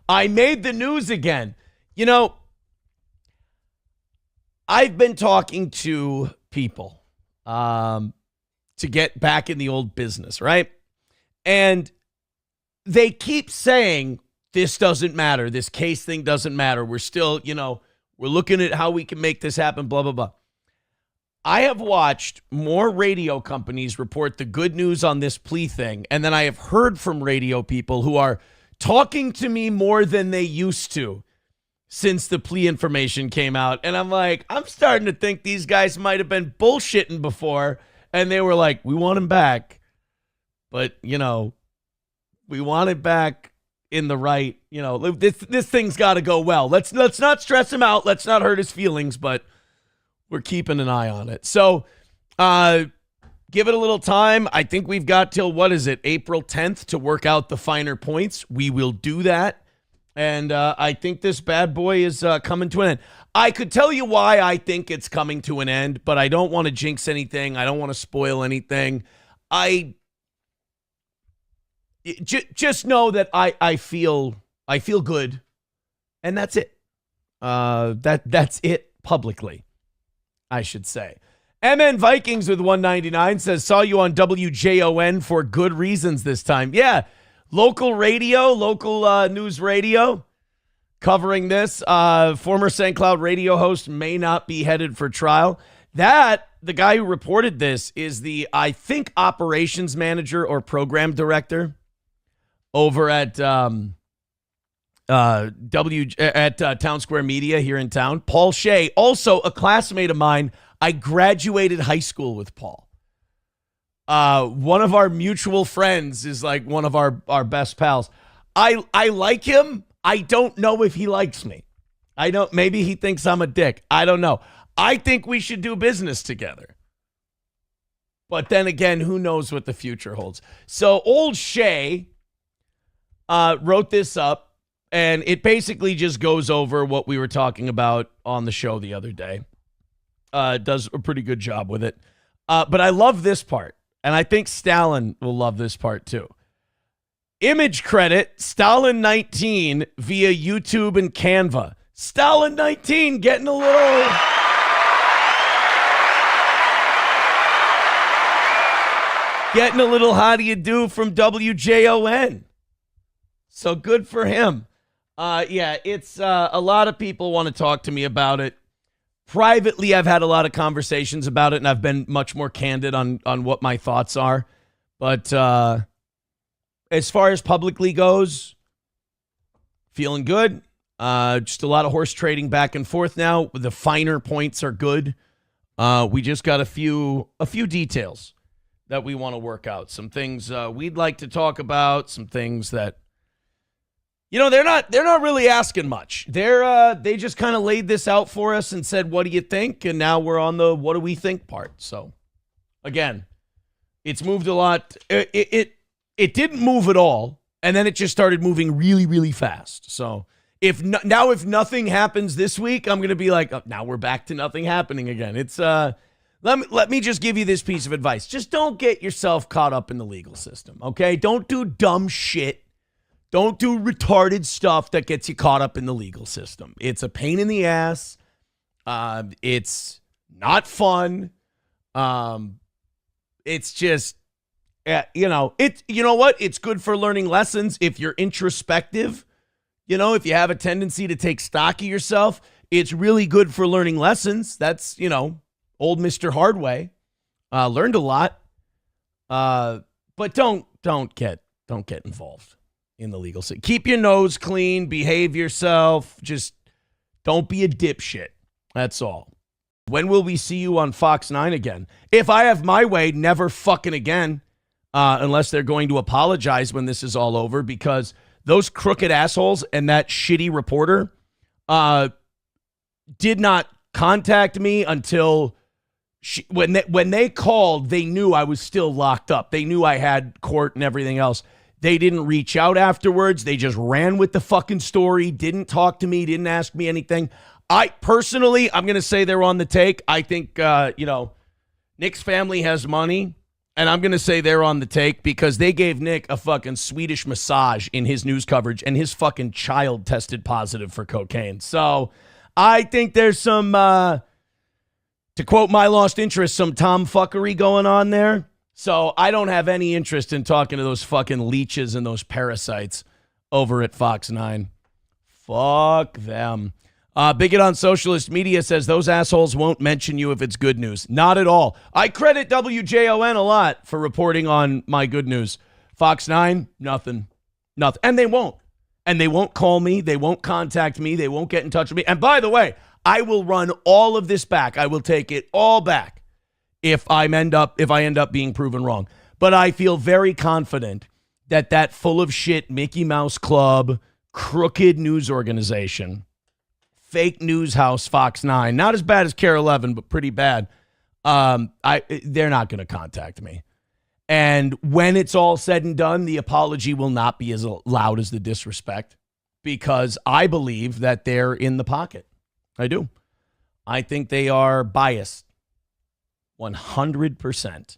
I made the news again. You know, I've been talking to people to get back in the old business, right? And they keep saying, this doesn't matter. This case thing doesn't matter. We're still, we're looking at how we can make this happen, blah, blah, blah. I have watched more radio companies report the good news on this plea thing, and then I have heard from radio people who are talking to me more than they used to since the plea information came out. And I'm like, I'm starting to think these guys might have been bullshitting before, and they were like, we want him back, but, we want it back in the right, this thing's got to go well. Let's not stress him out. Let's not hurt his feelings, but we're keeping an eye on it. So give it a little time. I think we've got till, April 10th to work out the finer points. We will do that. And I think this bad boy is coming to an end. I could tell you why I think it's coming to an end, but I don't want to jinx anything. I don't want to spoil anything. Just know that I feel good, and that's it. That's it publicly, I should say. MN Vikings with 199 says, saw you on WJON for good reasons this time. Yeah, local news radio covering this. Former St. Cloud radio host may not be headed for trial. The guy who reported this is I think, operations manager or program director over at Town Square Media here in town. Paul Shea, also a classmate of mine. I graduated high school with Paul. One of our mutual friends is like one of our best pals. I like him. I don't know if he likes me. Maybe he thinks I'm a dick. I don't know. I think we should do business together. But then again, who knows what the future holds. So old Shea wrote this up, and it basically just goes over what we were talking about on the show the other day. Does a pretty good job with it. But I love this part, and I think Stalin will love this part too. Image credit, Stalin19 via YouTube and Canva. Stalin19 getting a little... Getting a little how do you do from WJON. So good for him. It's a lot of people want to talk to me about it. Privately, I've had a lot of conversations about it, and I've been much more candid on what my thoughts are. But as far as publicly goes, feeling good. Just a lot of horse trading back and forth now. The finer points are good. We just got a few details that we want to work out. Some things we'd like to talk about. Some things that, they're not really asking much. They just kind of laid this out for us and said, what do you think? And now we're on the what do we think part. So again, it's moved a lot. It didn't move at all. And then it just started moving really, really fast. So if nothing happens this week, I'm going to be like, oh, now we're back to nothing happening again. It's, let me just give you this piece of advice. Just don't get yourself caught up in the legal system. Okay. Don't do dumb shit. Don't do retarded stuff that gets you caught up in the legal system. It's a pain in the ass. It's not fun. It's just, you know what? It's good for learning lessons. If you're introspective, if you have a tendency to take stock of yourself, it's really good for learning lessons. That's, old Mr. Hardway, learned a lot. But don't get involved in the legal system. Keep your nose clean, behave yourself. Just don't be a dipshit. That's all. When will we see you on Fox 9 again? If I have my way, never fucking again, unless they're going to apologize when this is all over, because those crooked assholes and that shitty reporter did not contact me until when they called, they knew I was still locked up. They knew I had court and everything else. They didn't reach out afterwards. They just ran with the fucking story, didn't talk to me, didn't ask me anything. I'm going to say they're on the take. I think, Nick's family has money. And I'm going to say they're on the take because they gave Nick a fucking Swedish massage in his news coverage, and his fucking child tested positive for cocaine. So I think there's some, to quote My Lost Interest, some tomfuckery going on there. So I don't have any interest in talking to those fucking leeches and those parasites over at Fox 9. Fuck them. Bigot on Socialist Media says those assholes won't mention you if it's good news. Not at all. I credit WJON a lot for reporting on my good news. Fox 9, nothing. Nothing. And they won't. And they won't call me. They won't contact me. They won't get in touch with me. And by the way, I will run all of this back. I will take it all back if I end up being proven wrong. But I feel very confident that full of shit Mickey Mouse Club, crooked news organization, fake news house Fox 9, not as bad as Care 11, but pretty bad. They're not going to contact me. And when it's all said and done, the apology will not be as loud as the disrespect because I believe that they're in the pocket. I do. I think they are biased. 100%.